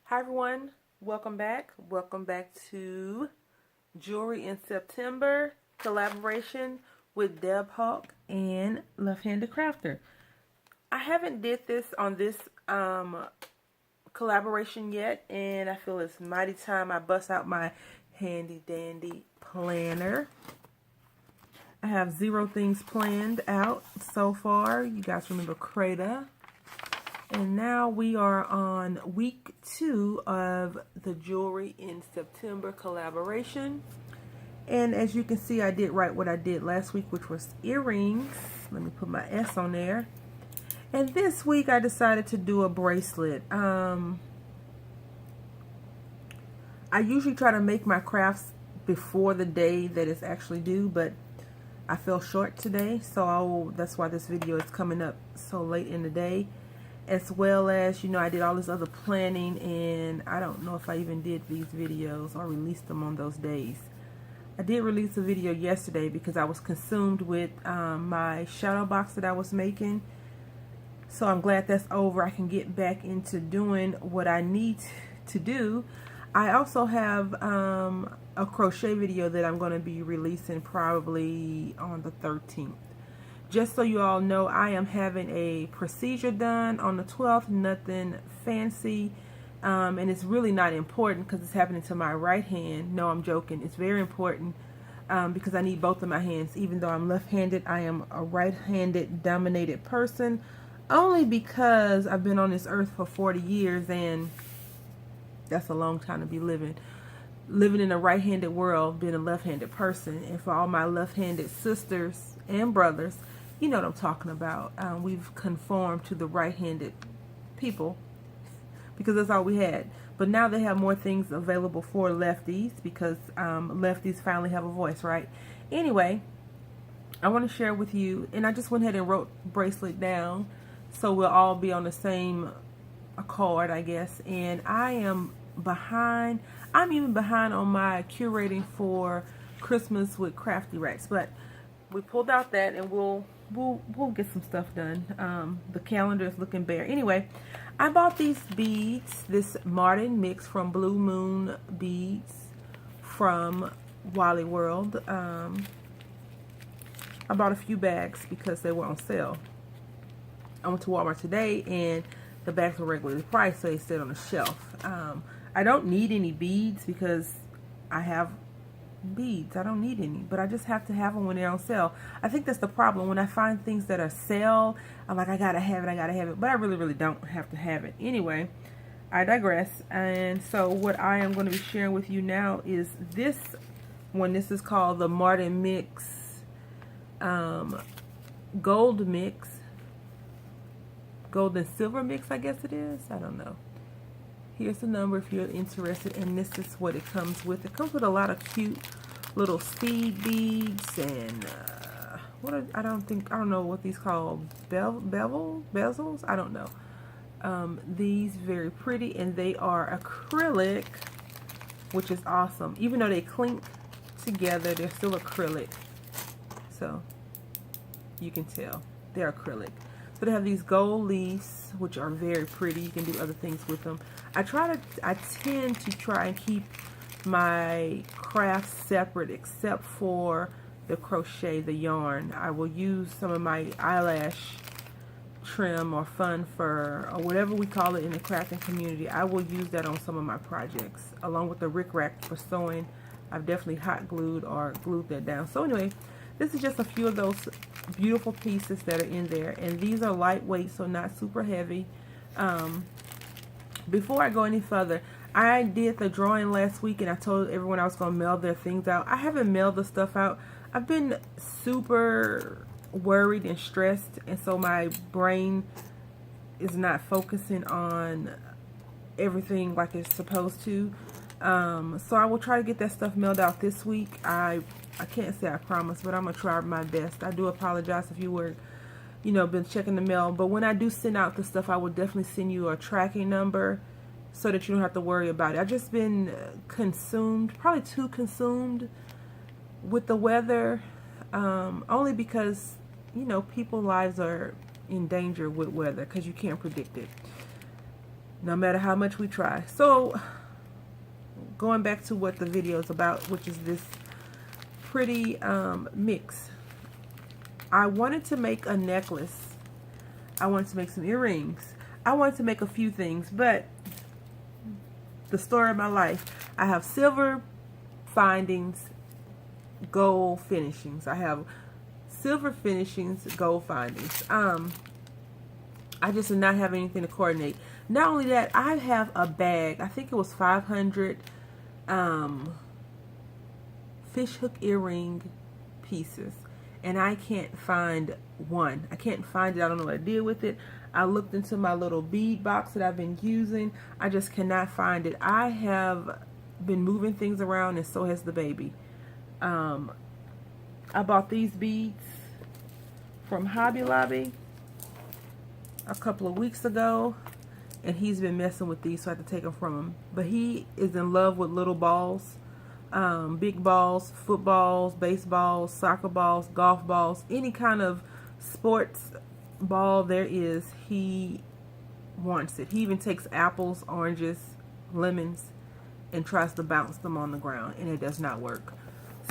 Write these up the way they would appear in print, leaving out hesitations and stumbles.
Hi everyone, welcome back. Welcome back to Jewelry in September collaboration with Deb Hawk and Left Handed Crafter. I haven't did this on this collaboration yet, and I feel it's mighty time I bust out my handy dandy planner. I have 0 things planned out so far. You guys remember Creta. And now we are on week 2 of the Jewelry in September collaboration. And as you can see, I did right what I did last week, which was earrings. Let me put my S on there. And this week I decided to do a bracelet. I usually try to make my crafts before the day that it's actually due, but I fell short today, so that's why this video is coming up so late in the day. As well as, you know, I did all this other planning, and I don't know if I even did these videos or released them on those days. I did release a video yesterday because I was consumed with my shadow box that I was making. So I'm glad that's over. I can get back into doing what I need to do. I also have a crochet video that I'm going to be releasing probably on the 13th. Just so you all know, I am having a procedure done on the 12th, nothing fancy, and it's really not important because it's happening to my right hand. No, I'm joking. It's very important because I need both of my hands. Even though I'm left-handed, I am a right-handed dominated person, only because I've been on this earth for 40 years, and that's a long time to be living in a right-handed world, being a left-handed person. And for all my left-handed sisters and brothers, you know what I'm talking about. We've conformed to the right-handed people because that's all we had. But now they have more things available for lefties because lefties finally have a voice, right? Anyway, I want to share with you, and I just went ahead and wrote bracelet down so we'll all be on the same accord, I guess. And I am behind. I'm even behind on my curating for Christmas with Crafty Racks, but we pulled out that, and we'll get some stuff done. The calendar is looking bare. Anyway, I bought these beads, this Martin mix from Blue Moon Beads from Wally World. I bought a few bags because they were on sale. I went to Walmart today, and the bags were regularly priced, so they stayed on the shelf. I don't need any beads because I have beads. I don't need any, but I just have to have them when they're on sale. I think that's the problem. When I find things that are sale, I'm like, I gotta have it, but I really don't have to have it. Anyway, I digress. And so what I am going to be sharing with you now is this one. This is called the Martin Mix Gold Mix, Gold and Silver Mix, I guess it is. I don't know. Here's the number if you're interested, and this is what it comes with. It comes with a lot of cute little seed beads and I don't know what these called, bezels. I don't know. These very pretty, and they are acrylic, which is awesome. Even though they clink together, they're still acrylic. So you can tell they're acrylic. So they have these gold leaves, which are very pretty. You can do other things with them. I tend to try and keep my crafts separate, except for the crochet, the yarn. I will use some of my eyelash trim or fun fur or whatever we call it in the crafting community. I will use that on some of my projects, along with the rickrack for sewing. I've definitely hot glued or glued that down. So anyway, this is just a few of those beautiful pieces that are in there, and these are lightweight, so not super heavy. Before I go any further, I did the drawing last week, and I told everyone I was going to mail their things out. I haven't mailed the stuff out. I've been super worried and stressed, and so my brain is not focusing on everything like it's supposed to. So I will try to get that stuff mailed out this week. I can't say I promise, but I'm going to try my best. I do apologize if you were, you know, been checking the mail. But when I do send out the stuff, I will definitely send you a tracking number so that you don't have to worry about it. I've just been consumed, probably too consumed with the weather, only because, you know, people's lives are in danger with weather because you can't predict it. no matter how much we try. So going back to what the video is about, which is this pretty mix. I wanted to make a necklace. I wanted to make some earrings. I wanted to make a few things, but the story of my life, I have silver findings, gold finishings. I have silver finishings, gold findings. I just did not have anything to coordinate. Not only that, I have a bag. I think it was 500 fish hook earring pieces, and I can't find one. I can't find it. I don't know what I did with it. I looked into my little bead box that I've been using. I just cannot find it. I have been moving things around, and so has the baby. I bought these beads from Hobby Lobby a couple of weeks ago, and he's been messing with these, so I had to take them from him. But he is in love with little balls, big balls, footballs, baseballs, soccer balls, golf balls, any kind of sports ball there is, he wants it. He even takes apples, oranges, lemons, and tries to bounce them on the ground, and it does not work.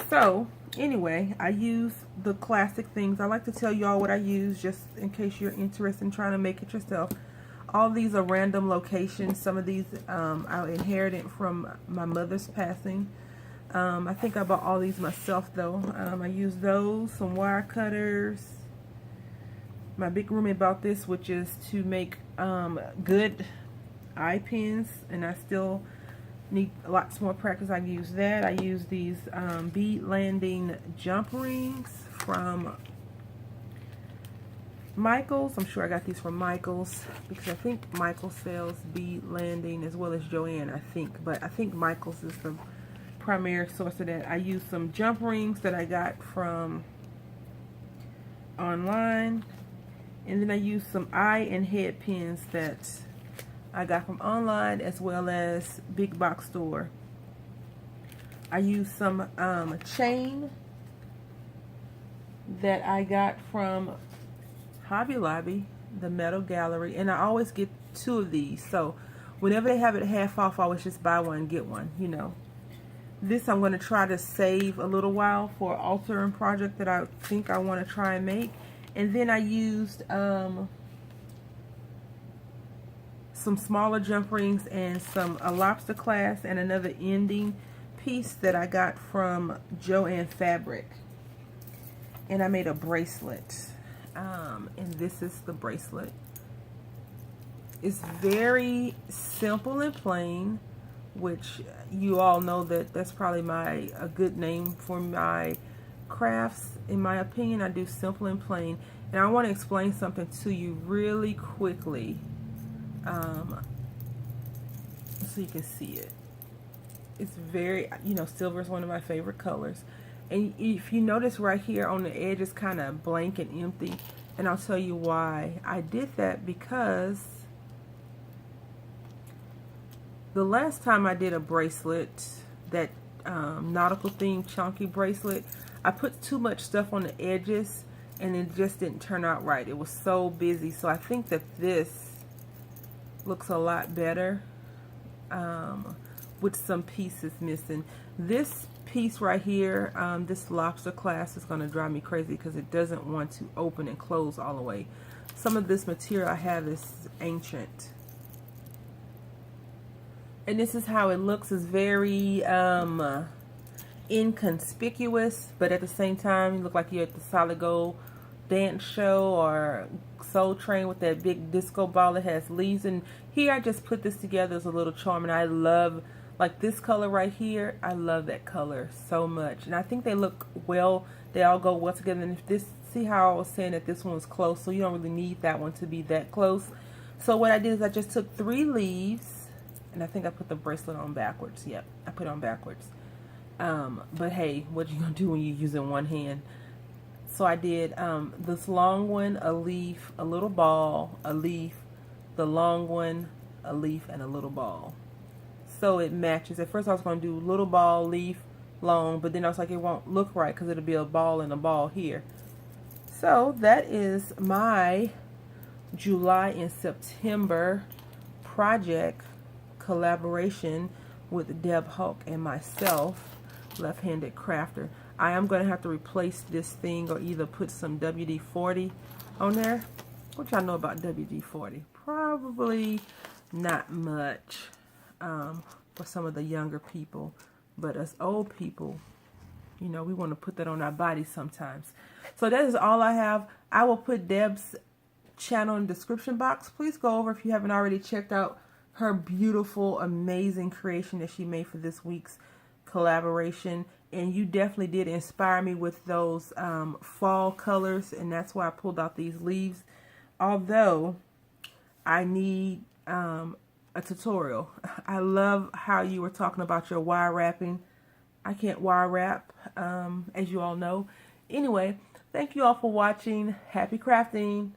So anyway, I use the classic things. I like to tell you all what I use, just in case you're interested in trying to make it yourself. All these are random locations. Some of these I inherited from my mother's passing. I think I bought all these myself though. I use those, some wire cutters. My big roommate bought this, which is to make good eye pins, and I still need lots more practice. I use that. I use these bead landing jump rings from Michaels. I'm sure I got these from Michaels because I think Michaels sells bead landing as well as Joanne, I think. But I think Michaels is the primary source of that. I use some jump rings that I got from online. And then I use some eye and head pins that I got from online as well as big box store. I use some chain that I got from Hobby Lobby, the Metal Gallery, and I always get 2 of these. So whenever they have it half off, I always just buy one, get one, you know. This I'm going to try to save a little while for an altering project that I think I want to try and make. And then I used some smaller jump rings and a lobster clasp and another ending piece that I got from Joanne Fabric. And I made a bracelet. And this is the bracelet. It's very simple and plain, which you all know that that's probably a good name for my crafts. In my opinion, I do simple and plain. And I want to explain something to you really quickly, so you can see it. It's very, silver is one of my favorite colors. And if you notice right here on the edge, it's kind of blank and empty. And I'll tell you why. I did that because the last time I did a bracelet, that nautical themed chunky bracelet, I put too much stuff on the edges and it just didn't turn out right. It was so busy. So I think that this looks a lot better with some pieces missing. This piece right here, this lobster clasp, is going to drive me crazy because it doesn't want to open and close all the way. Some of this material I have is ancient. And this is how it looks. It's very inconspicuous, but at the same time, you look like you're at the Solid Gold dance show or Soul Train with that big disco ball that has leaves. And here I just put this together as a little charm, and I love, like this color right here, I love that color so much. And I think they look well, they all go well together. And if this, see how I was saying that this one was close, so you don't really need that one to be that close. So what I did is I just took 3 leaves, and I think I put the bracelet on backwards. Yep, I put it on backwards. But hey, what you gonna do when you're using one hand? So I did this long one, a leaf, a little ball, a leaf, the long one, a leaf, and a little ball. So it matches. At first I was going to do little ball, leaf, long, but then I was like, it won't look right because it'll be a ball and a ball here. So that is my July and September project collaboration with Deb Hulk and myself, Left-Handed Crafter. I am going to have to replace this thing or either put some WD-40 on there. What y'all know about WD-40? Probably not much for some of the younger people. But us old people, you know, we want to put that on our bodies sometimes. So that is all I have. I will put Deb's channel in the description box. Please go over if you haven't already checked out her beautiful, amazing creation that she made for this week's collaboration. And you definitely did inspire me with those fall colors, and that's why I pulled out these leaves. Although I need a tutorial. I love how you were talking about your wire wrapping. I can't wire wrap, as you all know. Anyway, thank you all for watching. Happy crafting.